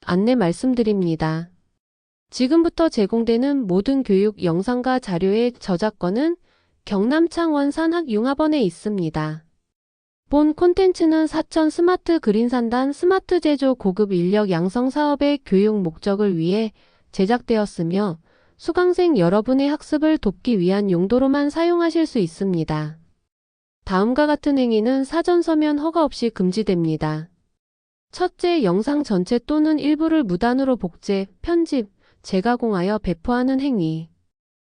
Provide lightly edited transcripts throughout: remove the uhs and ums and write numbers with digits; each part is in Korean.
안내 말씀드립니다. 지금부터 제공되는 모든 교육 영상과 자료의 저작권은 경남창원산학융합원에 있습니다. 본 콘텐츠는 사천 스마트 그린산단 스마트 제조 고급 인력 양성 사업의 교육 목적을 위해 제작되었으며 수강생 여러분의 학습을 돕기 위한 용도로만 사용하실 수 있습니다. 다음과 같은 행위는 사전 서면 허가 없이 금지됩니다. 첫째, 영상 전체 또는 일부를 무단으로 복제, 편집, 재가공하여 배포하는 행위.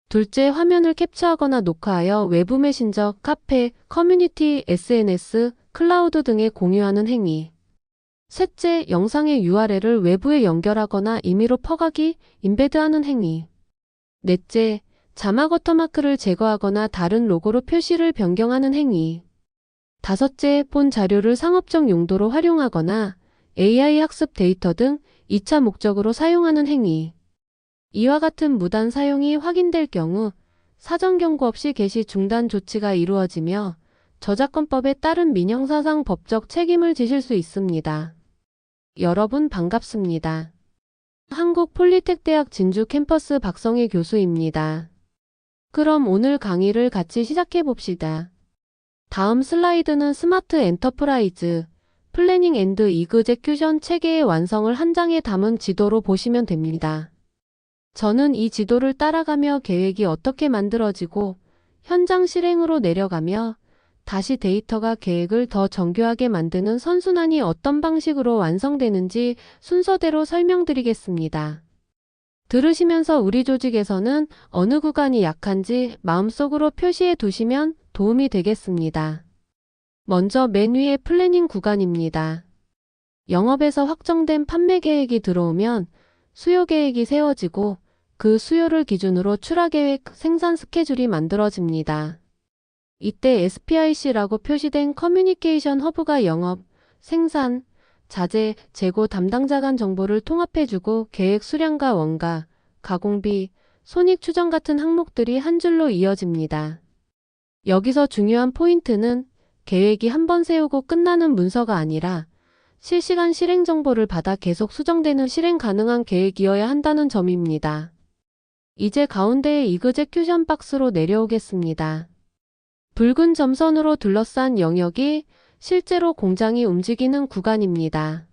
둘째, 화면을 캡처하거나 녹화하여 외부 메신저, 카페, 커뮤니티, SNS, 클라우드 등에 공유하는 행위. 셋째, 영상의 URL을 외부에 연결하거나 임의로 퍼가기, 임베드하는 행위. 넷째, 자막 워터마크를 제거하거나 다른 로고로 표시를 변경하는 행위. 다섯째, 본 자료를 상업적 용도로 활용하거나 AI 학습 데이터 등 2차 목적으로 사용하는 행위. 이와 같은 무단 사용이 확인될 경우 사전 경고 없이 게시 중단 조치가 이루어지며 저작권법에 따른 민형사상 법적 책임을 지실 수 있습니다. 여러분 반갑습니다. 한국폴리텍대학 진주 캠퍼스 박성희 교수입니다. 그럼 오늘 강의를 같이 시작해 봅시다. 다음 슬라이드는 스마트 엔터프라이즈 플래닝 앤드 이그제큐션 체계의 완성을 한 장에 담은 지도로 보시면 됩니다. 저는 이 지도를 따라가며 계획이 어떻게 만들어지고 현장 실행으로 내려가며 다시 데이터가 계획을 더 정교하게 만드는 선순환이 어떤 방식으로 완성되는지 순서대로 설명드리겠습니다. 들으시면서 우리 조직에서는 어느 구간이 약한지 마음속으로 표시해 두시면 도움이 되겠습니다. 먼저 맨 위에 플래닝 구간입니다. 영업에서 확정된 판매 계획이 들어오면 수요 계획이 세워지고 그 수요를 기준으로 출하 계획, 생산 스케줄이 만들어집니다. 이때 SPIC라고 표시된 커뮤니케이션 허브가 영업, 생산, 자재, 재고 담당자 간 정보를 통합해주고 계획 수량과 원가, 가공비, 손익 추정 같은 항목들이 한 줄로 이어집니다. 여기서 중요한 포인트는 계획이 한 번 세우고 끝나는 문서가 아니라 실시간 실행 정보를 받아 계속 수정되는 실행 가능한 계획이어야 한다는 점입니다. 이제 가운데의 이그제큐션 박스로 내려오겠습니다. 붉은 점선으로 둘러싼 영역이 실제로 공장이 움직이는 구간입니다.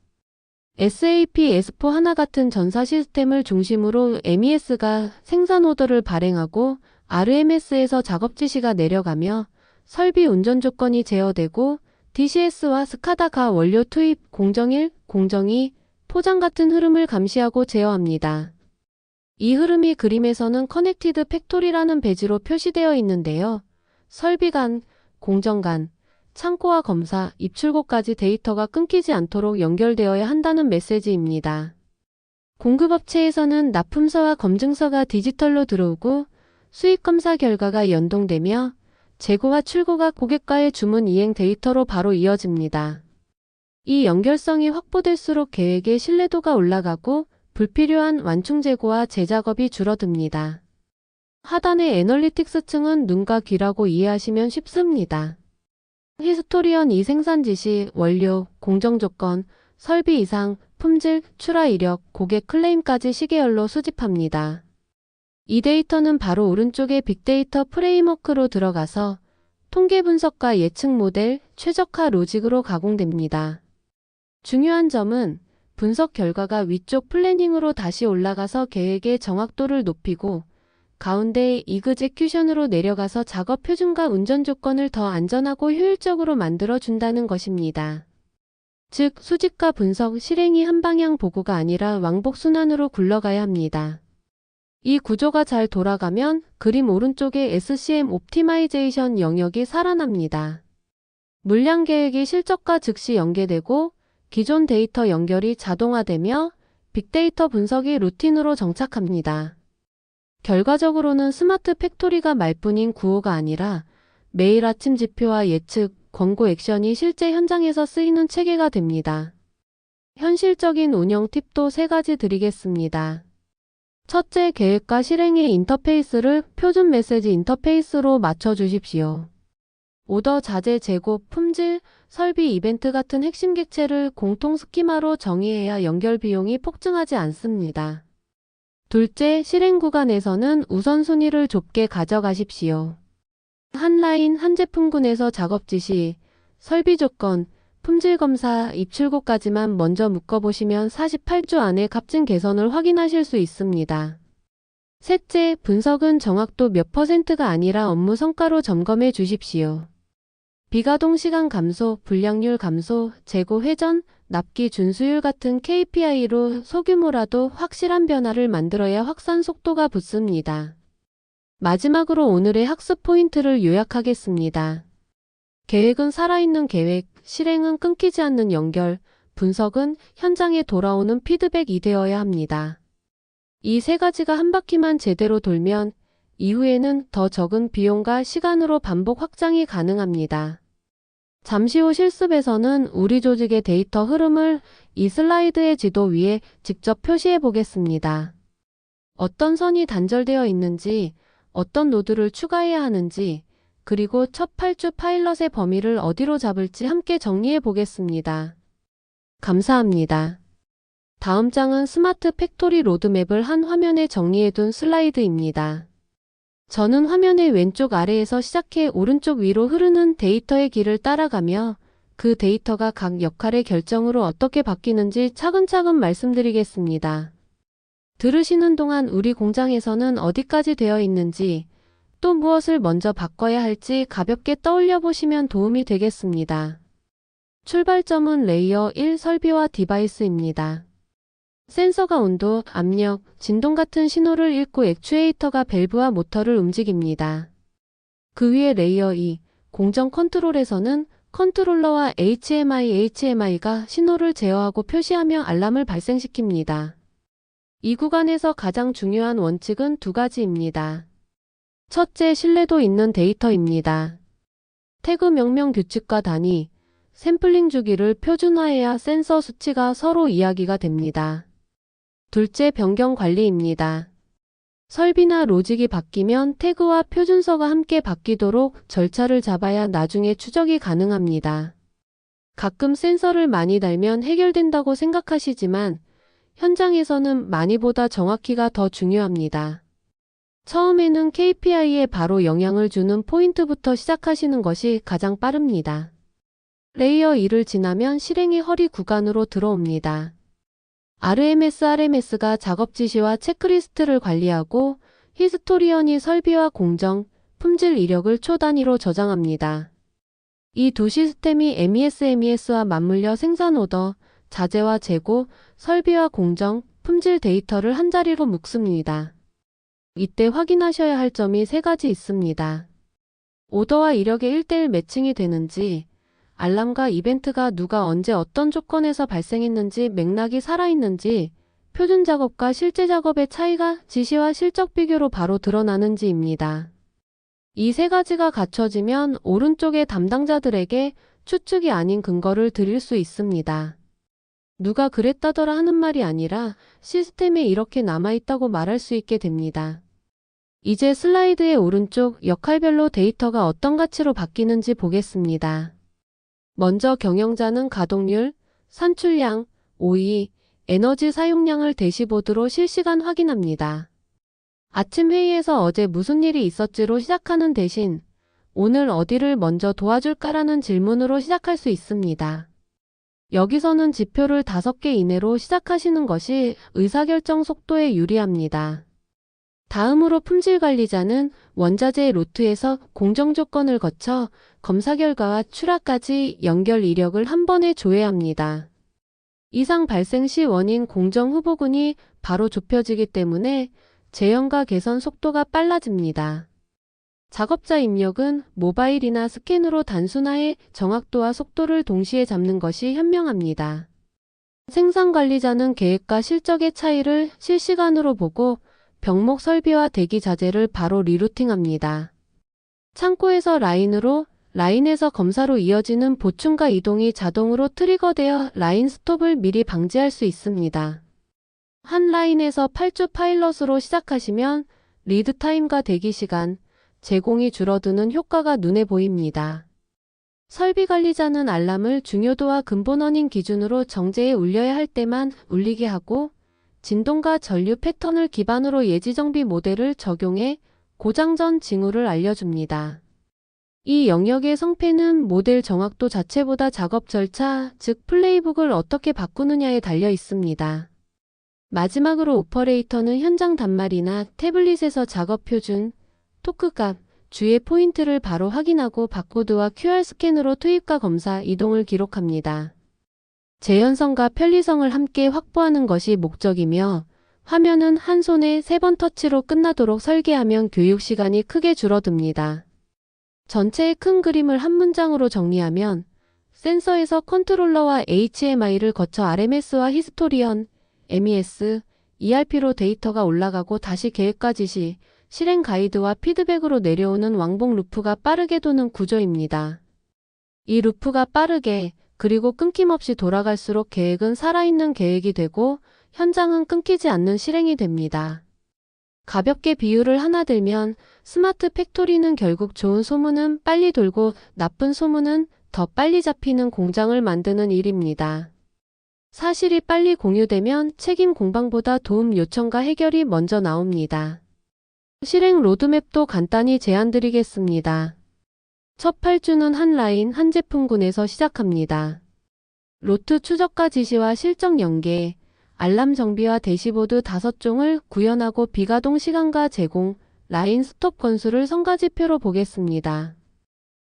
SAP S4HANA 같은 전사 시스템을 중심으로 MES가 생산 오더를 발행하고 RMS에서 작업 지시가 내려가며 설비 운전 조건이 제어되고 DCS와 스카다가 원료 투입, 공정 1, 공정 2, 포장 같은 흐름을 감시하고 제어합니다. 이 흐름이 그림에서는 커넥티드 팩토리라는 배지로 표시되어 있는데요. 설비 간, 공정 간, 창고와 검사, 입출고까지 데이터가 끊기지 않도록 연결되어야 한다는 메시지입니다. 공급업체에서는 납품서와 검증서가 디지털로 들어오고 수익검사 결과가 연동되며 재고와 출고가 고객과의 주문 이행 데이터로 바로 이어집니다. 이 연결성이 확보될수록 계획의 신뢰도가 올라가고 불필요한 완충 재고와 재작업이 줄어듭니다. 하단의 애널리틱스 층은 눈과 귀라고 이해하시면 쉽습니다. 히스토리언 이 생산 지시, 원료, 공정 조건, 설비 이상, 품질, 출하 이력, 고객 클레임까지 시계열로 수집합니다. 이 데이터는 바로 오른쪽의 빅데이터 프레임워크로 들어가서 통계 분석과 예측 모델, 최적화 로직으로 가공됩니다. 중요한 점은 분석 결과가 위쪽 플래닝으로 다시 올라가서 계획의 정확도를 높이고 가운데의 이그제큐션으로 내려가서 작업 표준과 운전 조건을 더 안전하고 효율적으로 만들어 준다는 것입니다. 즉, 수집과 분석, 실행이 한 방향 보고가 아니라 왕복 순환으로 굴러가야 합니다. 이 구조가 잘 돌아가면 그림 오른쪽의 SCM 옵티마이제이션 영역이 살아납니다. 물량 계획이 실적과 즉시 연계되고 기존 데이터 연결이 자동화되며 빅데이터 분석이 루틴으로 정착합니다. 결과적으로는 스마트 팩토리가 말뿐인 구호가 아니라 매일 아침 지표와 예측, 권고 액션이 실제 현장에서 쓰이는 체계가 됩니다. 현실적인 운영 팁도 3가지 드리겠습니다. 첫째, 계획과 실행의 인터페이스를 표준 메시지 인터페이스로 맞춰 주십시오. 오더, 자재, 재고, 품질, 설비, 이벤트 같은 핵심 객체를 공통 스키마로 정의해야 연결 비용이 폭증하지 않습니다. 둘째, 실행 구간에서는 우선순위를 좁게 가져가십시오. 한 라인, 한 제품군에서 작업 지시, 설비 조건, 품질 검사, 입출고까지만 먼저 묶어보시면 48주 안에 값진 개선을 확인하실 수 있습니다. 셋째, 분석은 정확도 몇 %가 아니라 업무 성과로 점검해 주십시오. 비가동 시간 감소, 불량률 감소, 재고 회전, 납기 준수율 같은 KPI로 소규모라도 확실한 변화를 만들어야 확산 속도가 붙습니다. 마지막으로 오늘의 학습 포인트를 요약하겠습니다. 계획은 살아있는 계획, 실행은 끊기지 않는 연결, 분석은 현장에 돌아오는 피드백이 되어야 합니다. 이 세 가지가 한 바퀴만 제대로 돌면 이후에는 더 적은 비용과 시간으로 반복 확장이 가능합니다. 잠시 후 실습에서는 우리 조직의 데이터 흐름을 이 슬라이드의 지도 위에 직접 표시해 보겠습니다. 어떤 선이 단절되어 있는지, 어떤 노드를 추가해야 하는지, 그리고 첫 8주 파일럿의 범위를 어디로 잡을지 함께 정리해 보겠습니다. 감사합니다. 다음 장은 스마트 팩토리 로드맵을 한 화면에 정리해둔 슬라이드입니다. 저는 화면의 왼쪽 아래에서 시작해 오른쪽 위로 흐르는 데이터의 길을 따라가며 그 데이터가 각 역할의 결정으로 어떻게 바뀌는지 차근차근 말씀드리겠습니다. 들으시는 동안 우리 공장에서는 어디까지 되어 있는지, 또 무엇을 먼저 바꿔야 할지 가볍게 떠올려 보시면 도움이 되겠습니다. 출발점은 레이어 1 설비와 디바이스입니다. 센서가 온도, 압력, 진동 같은 신호를 읽고 액추에이터가 밸브와 모터를 움직입니다. 그 위에 레이어 2, 공정 컨트롤에서는 컨트롤러와 HMI가 신호를 제어하고 표시하며 알람을 발생시킵니다. 이 구간에서 가장 중요한 원칙은 두 가지입니다. 첫째, 신뢰도 있는 데이터입니다. 태그 명령 규칙과 단위, 샘플링 주기를 표준화해야 센서 수치가 서로 이야기가 됩니다. 둘째, 변경 관리입니다. 설비나 로직이 바뀌면 태그와 표준서가 함께 바뀌도록 절차를 잡아야 나중에 추적이 가능합니다. 가끔 센서를 많이 달면 해결된다고 생각하시지만 현장에서는 많이보다 정확히가 더 중요합니다. 처음에는 KPI에 바로 영향을 주는 포인트부터 시작하시는 것이 가장 빠릅니다. 레이어 2를 지나면 실행의 허리 구간으로 들어옵니다. RMS가 작업 지시와 체크리스트를 관리하고 히스토리언이 설비와 공정, 품질 이력을 초 단위로 저장합니다. 이 두 시스템이 MES와 맞물려 생산 오더, 자재와 재고, 설비와 공정, 품질 데이터를 한자리로 묶습니다. 이때 확인하셔야 할 점이 세 가지 있습니다. 오더와 이력의 1:1 매칭이 되는지, 알람과 이벤트가 누가 언제 어떤 조건에서 발생했는지 맥락이 살아있는지, 표준 작업과 실제 작업의 차이가 지시와 실적 비교로 바로 드러나는지입니다. 이 세 가지가 갖춰지면 오른쪽의 담당자들에게 추측이 아닌 근거를 드릴 수 있습니다. 누가 그랬다더라 하는 말이 아니라 시스템에 이렇게 남아있다고 말할 수 있게 됩니다. 이제 슬라이드의 오른쪽 역할별로 데이터가 어떤 가치로 바뀌는지 보겠습니다. 먼저 경영자는 가동률, 산출량, OE, 에너지 사용량을 대시보드로 실시간 확인합니다. 아침 회의에서 어제 무슨 일이 있었지로 시작하는 대신 오늘 어디를 먼저 도와줄까라는 질문으로 시작할 수 있습니다. 여기서는 지표를 5개 이내로 시작하시는 것이 의사결정 속도에 유리합니다. 다음으로 품질관리자는 원자재 루트에서 공정 조건을 거쳐 검사 결과와 출하까지 연결 이력을 한 번에 조회합니다. 이상 발생 시 원인 공정 후보군이 바로 좁혀지기 때문에 재현과 개선 속도가 빨라집니다. 작업자 입력은 모바일이나 스캔으로 단순화해 정확도와 속도를 동시에 잡는 것이 현명합니다. 생산관리자는 계획과 실적의 차이를 실시간으로 보고 병목 설비와 대기 자재를 바로 리루팅합니다. 창고에서 라인으로, 라인에서 검사로 이어지는 보충과 이동이 자동으로 트리거되어 라인 스톱을 미리 방지할 수 있습니다. 한 라인에서 8주 파일럿으로 시작하시면 리드타임과 대기시간, 제공이 줄어드는 효과가 눈에 보입니다. 설비 관리자는 알람을 중요도와 근본 원인 기준으로 정제해 울려야 할 때만 울리게 하고 진동과 전류 패턴을 기반으로 예지정비 모델을 적용해 고장 전 징후를 알려줍니다. 이 영역의 성패는 모델 정확도 자체보다 작업 절차, 즉 플레이북을 어떻게 바꾸느냐에 달려 있습니다. 마지막으로 오퍼레이터는 현장 단말이나 태블릿에서 작업 표준, 토크값, 주의 포인트를 바로 확인하고 바코드와 QR 스캔으로 투입과 검사, 이동을 기록합니다. 재현성과 편리성을 함께 확보하는 것이 목적이며 화면은 한 손에 3번 터치로 끝나도록 설계하면 교육 시간이 크게 줄어듭니다. 전체의 큰 그림을 한 문장으로 정리하면 센서에서 컨트롤러와 HMI를 거쳐 RMS와 히스토리언, MES, ERP로 데이터가 올라가고 다시 계획과 지시, 실행 가이드와 피드백으로 내려오는 왕복 루프가 빠르게 도는 구조입니다. 이 루프가 빠르게 그리고 끊김없이 돌아갈수록 계획은 살아있는 계획이 되고 현장은 끊기지 않는 실행이 됩니다. 가볍게 비유를 하나 들면 스마트 팩토리는 결국 좋은 소문은 빨리 돌고 나쁜 소문은 더 빨리 잡히는 공장을 만드는 일입니다. 사실이 빨리 공유되면 책임 공방보다 도움 요청과 해결이 먼저 나옵니다. 실행 로드맵도 간단히 제안드리겠습니다. 첫 8주는 한 라인 한 제품군에서 시작합니다. 로트 추적과 지시와 실적 연계, 알람 정비와 대시보드 5종을 구현하고 비가동 시간과 제공, 라인 스톱 건수를 성과지표로 보겠습니다.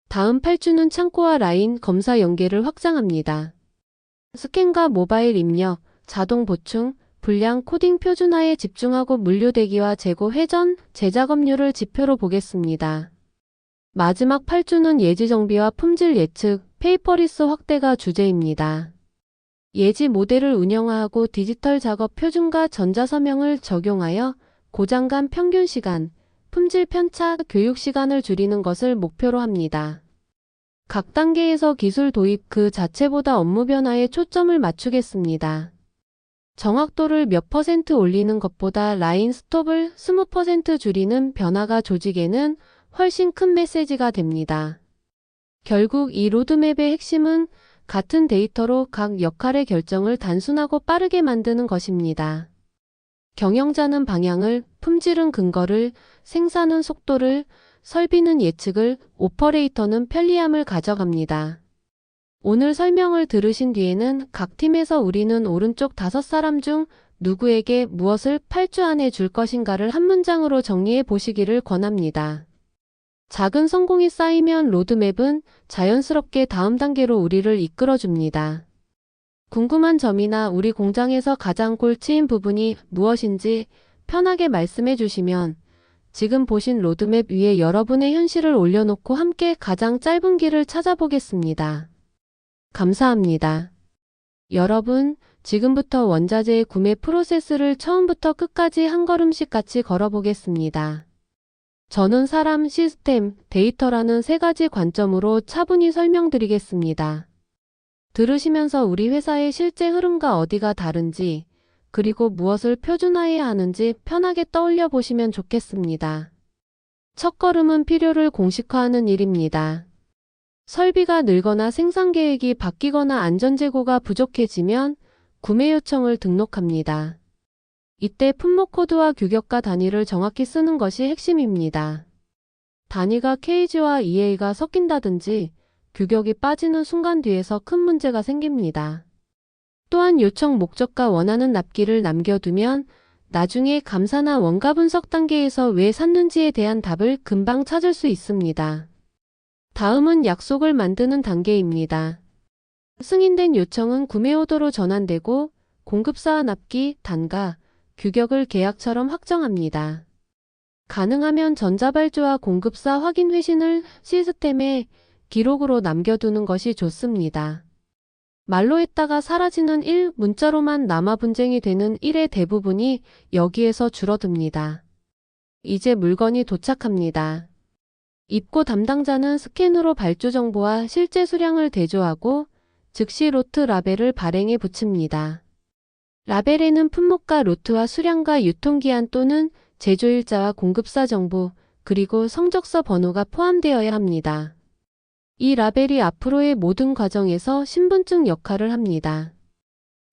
다음 8주는 창고와 라인 검사 연계를 확장합니다. 스캔과 모바일 입력, 자동 보충, 불량 코딩 표준화에 집중하고 물류 대기와 재고 회전, 재작업률을 지표로 보겠습니다. 마지막 8주는 예지 정비와 품질 예측, 페이퍼리스 확대가 주제입니다. 예지 모델을 운영화하고 디지털 작업 표준과 전자서명을 적용하여 고장간 평균 시간, 품질 편차, 교육 시간을 줄이는 것을 목표로 합니다. 각 단계에서 기술 도입 그 자체보다 업무 변화에 초점을 맞추겠습니다. 정확도를 몇 % 올리는 것보다 라인 스톱을 20% 줄이는 변화가 조직에는 훨씬 큰 메시지가 됩니다. 결국 이 로드맵의 핵심은 같은 데이터로 각 역할의 결정을 단순하고 빠르게 만드는 것입니다. 경영자는 방향을, 품질은 근거를, 생산은 속도를, 설비는 예측을, 오퍼레이터는 편리함을 가져갑니다. 오늘 설명을 들으신 뒤에는 각 팀에서 우리는 오른쪽 5사람 중 누구에게 무엇을 8주 안에 줄 것인가를 한 문장으로 정리해 보시기를 권합니다. 작은 성공이 쌓이면 로드맵은 자연스럽게 다음 단계로 우리를 이끌어줍니다. 궁금한 점이나 우리 공장에서 가장 골치인 부분이 무엇인지 편하게 말씀해 주시면 지금 보신 로드맵 위에 여러분의 현실을 올려놓고 함께 가장 짧은 길을 찾아보겠습니다. 감사합니다. 여러분, 지금부터 원자재의 구매 프로세스를 처음부터 끝까지 한 걸음씩 같이 걸어보겠습니다. 저는 사람, 시스템, 데이터라는 3가지 관점으로 차분히 설명드리겠습니다. 들으시면서 우리 회사의 실제 흐름과 어디가 다른지, 그리고 무엇을 표준화해야 하는지 편하게 떠올려 보시면 좋겠습니다. 첫걸음은 필요를 공식화하는 일입니다. 설비가 늘거나 생산 계획이 바뀌거나 안전재고가 부족해지면 구매 요청을 등록합니다. 이때 품목 코드와 규격과 단위를 정확히 쓰는 것이 핵심입니다. 단위가 KG와 EA가 섞인다든지 규격이 빠지는 순간 뒤에서 큰 문제가 생깁니다. 또한 요청 목적과 원하는 납기를 남겨두면 나중에 감사나 원가 분석 단계에서 왜 샀는지에 대한 답을 금방 찾을 수 있습니다. 다음은 약속을 만드는 단계입니다. 승인된 요청은 구매 오더로 전환되고 공급사와 납기, 단가, 규격을 계약처럼 확정합니다. 가능하면 전자발주와 공급사 확인 회신을 시스템에 기록으로 남겨두는 것이 좋습니다. 말로 했다가 사라지는 일, 문자로만 남아 분쟁이 되는 일의 대부분이 여기에서 줄어듭니다. 이제 물건이 도착합니다. 입고 담당자는 스캔으로 발주 정보와 실제 수량을 대조하고 즉시 로트 라벨을 발행에 붙입니다. 라벨에는 품목과 로트와 수량과 유통기한 또는 제조일자와 공급사 정보, 그리고 성적서 번호가 포함되어야 합니다. 이 라벨이 앞으로의 모든 과정에서 신분증 역할을 합니다.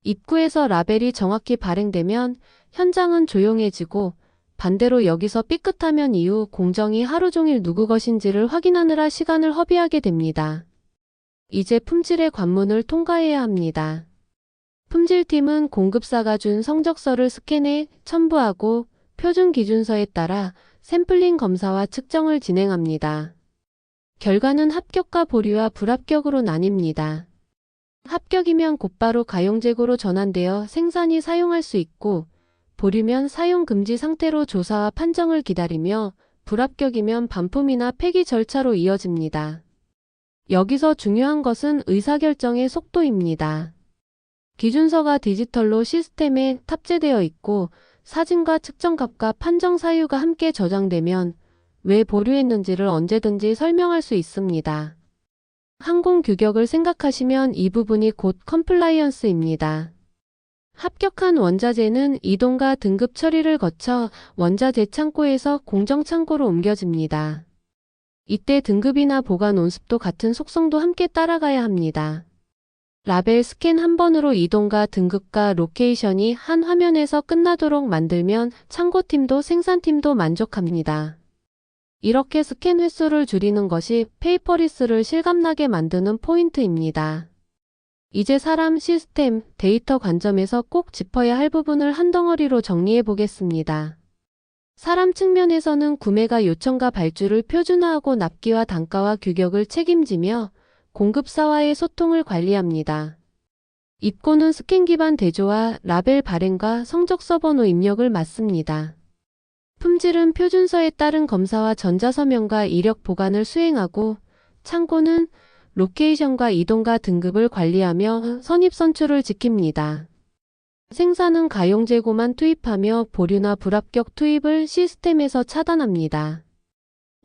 입구에서 라벨이 정확히 발행되면 현장은 조용해지고, 반대로 여기서 삐끗하면 이후 공정이 하루 종일 누구 것인지를 확인하느라 시간을 허비하게 됩니다. 이제 품질의 관문을 통과해야 합니다. 품질팀은 공급사가 준 성적서를 스캔해 첨부하고 표준 기준서에 따라 샘플링 검사와 측정을 진행합니다. 결과는 합격과 보류와 불합격으로 나뉩니다. 합격이면 곧바로 가용재고로 전환되어 생산이 사용할 수 있고, 보류면 사용 금지 상태로 조사와 판정을 기다리며, 불합격이면 반품이나 폐기 절차로 이어집니다. 여기서 중요한 것은 의사결정의 속도입니다. 기준서가 디지털로 시스템에 탑재되어 있고, 사진과 측정값과 판정 사유가 함께 저장되면 왜 보류했는지를 언제든지 설명할 수 있습니다. 항공 규격을 생각하시면 이 부분이 곧 컴플라이언스입니다. 합격한 원자재는 이동과 등급 처리를 거쳐 원자재 창고에서 공정 창고로 옮겨집니다. 이때 등급이나 보관 온습도 같은 속성도 함께 따라가야 합니다. 라벨 스캔 한 번으로 이동과 등급과 로케이션이 한 화면에서 끝나도록 만들면 창고팀도 생산팀도 만족합니다. 이렇게 스캔 횟수를 줄이는 것이 페이퍼리스를 실감나게 만드는 포인트입니다. 이제 사람, 시스템, 데이터 관점에서 꼭 짚어야 할 부분을 한 덩어리로 정리해 보겠습니다. 사람 측면에서는 구매가 요청과 발주를 표준화하고 납기와 단가와 규격을 책임지며 공급사와의 소통을 관리합니다. 입고는 스캔 기반 대조와 라벨 발행과 성적서 번호 입력을 맡습니다. 품질은 표준서에 따른 검사와 전자서명과 이력 보관을 수행하고, 창고는 로케이션과 이동과 등급을 관리하며 선입선출을 지킵니다. 생산은 가용재고만 투입하며 보류나 불합격 투입을 시스템에서 차단합니다.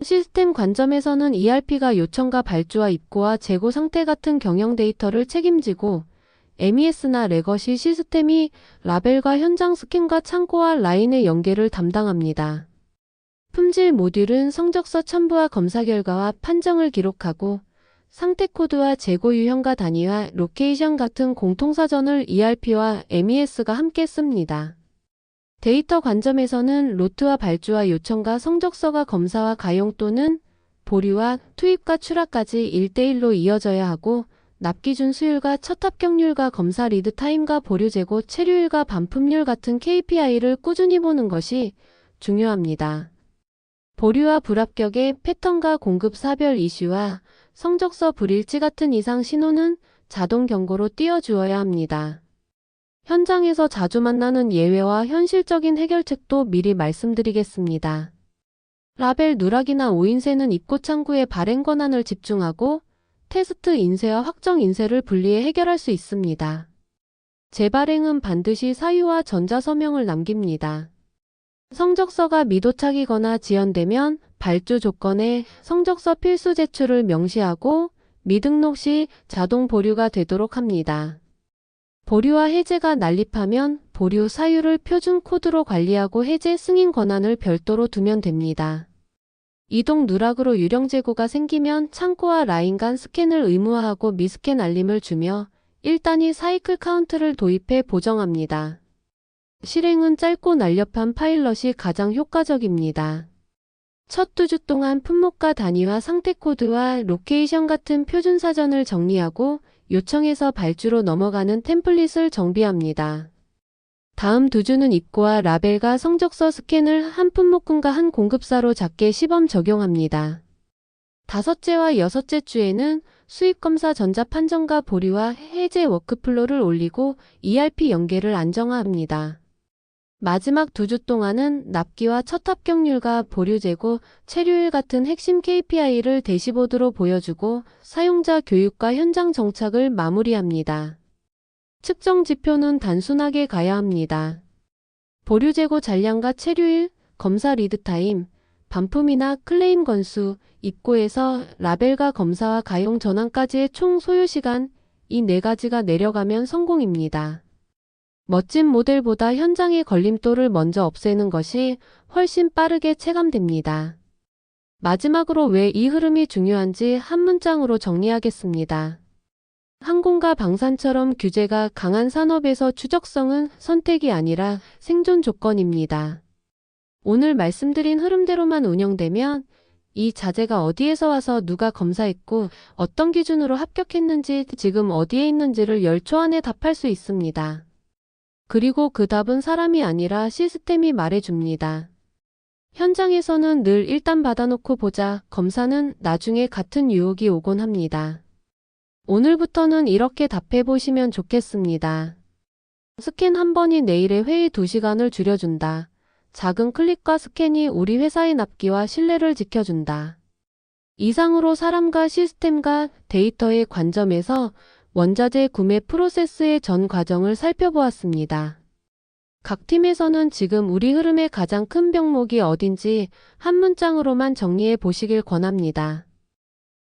시스템 관점에서는 ERP가 요청과 발주와 입고와 재고 상태 같은 경영 데이터를 책임지고, MES나 레거시 시스템이 라벨과 현장 스캔과 창고와 라인의 연계를 담당합니다. 품질 모듈은 성적서 첨부와 검사 결과와 판정을 기록하고, 상태 코드와 재고 유형과 단위와 로케이션 같은 공통사전을 ERP와 MES가 함께 씁니다. 데이터 관점에서는 로트와 발주와 요청과 성적서가 검사와 가용 또는 보류와 투입과 출하까지 1대1로 이어져야 하고, 납기준 수율과 첫 합격률과 검사 리드 타임과 보류 재고 체류율과 반품률 같은 KPI를 꾸준히 보는 것이 중요합니다. 보류와 불합격의 패턴과 공급 사별 이슈와 성적서 불일치 같은 이상 신호는 자동 경고로 띄워주어야 합니다. 현장에서 자주 만나는 예외와 현실적인 해결책도 미리 말씀드리겠습니다. 라벨 누락이나 오인쇄는 입고 창구의 발행 권한을 집중하고, 테스트 인쇄와 확정 인쇄를 분리해 해결할 수 있습니다. 재발행은 반드시 사유와 전자서명을 남깁니다. 성적서가 미도착이거나 지연되면 발주 조건에 성적서 필수 제출을 명시하고, 미등록 시 자동 보류가 되도록 합니다. 보류와 해제가 난립하면 보류 사유를 표준 코드로 관리하고 해제 승인 권한을 별도로 두면 됩니다. 이동 누락으로 유령 재고가 생기면 창고와 라인 간 스캔을 의무화하고 미스캔 알림을 주며 1단위 사이클 카운트를 도입해 보정합니다. 실행은 짧고 날렵한 파일럿이 가장 효과적입니다. 첫 2주 동안 품목과 단위와 상태 코드와 로케이션 같은 표준 사전을 정리하고 요청에서 발주로 넘어가는 템플릿을 정비합니다. 다음 2주는 입고와 라벨과 성적서 스캔을 한 품목군과 한 공급사로 작게 시범 적용합니다. 5째와 6째 주에는 수입검사 전자판정과 보류와 해제 워크플로를 올리고 ERP 연계를 안정화합니다. 마지막 2주 동안은 납기와 첫 합격률과 보류 재고, 체류율 같은 핵심 KPI를 대시보드로 보여주고 사용자 교육과 현장 정착을 마무리합니다. 측정 지표는 단순하게 가야 합니다. 보류 재고 잔량과 체류율, 검사 리드 타임, 반품이나 클레임 건수, 입고에서 라벨과 검사와 가용 전환까지의 총 소요 시간, 이 4가지가 내려가면 성공입니다. 멋진 모델보다 현장의 걸림돌을 먼저 없애는 것이 훨씬 빠르게 체감됩니다. 마지막으로 왜 이 흐름이 중요한지 한 문장으로 정리하겠습니다. 항공과 방산처럼 규제가 강한 산업에서 추적성은 선택이 아니라 생존 조건입니다. 오늘 말씀드린 흐름대로만 운영되면 이 자재가 어디에서 와서 누가 검사했고 어떤 기준으로 합격했는지 지금 어디에 있는지를 10초 안에 답할 수 있습니다. 그리고 그 답은 사람이 아니라 시스템이 말해줍니다. 현장에서는 늘 일단 받아놓고 보자, 검사는 나중에 같은 유혹이 오곤 합니다. 오늘부터는 이렇게 답해보시면 좋겠습니다. 스캔 한 번이 내일의 회의 2시간을 줄여준다. 작은 클릭과 스캔이 우리 회사의 납기와 신뢰를 지켜준다. 이상으로 사람과 시스템과 데이터의 관점에서 원자재 구매 프로세스의 전 과정을 살펴보았습니다. 각 팀에서는 지금 우리 흐름의 가장 큰 병목이 어딘지 한 문장으로만 정리해 보시길 권합니다.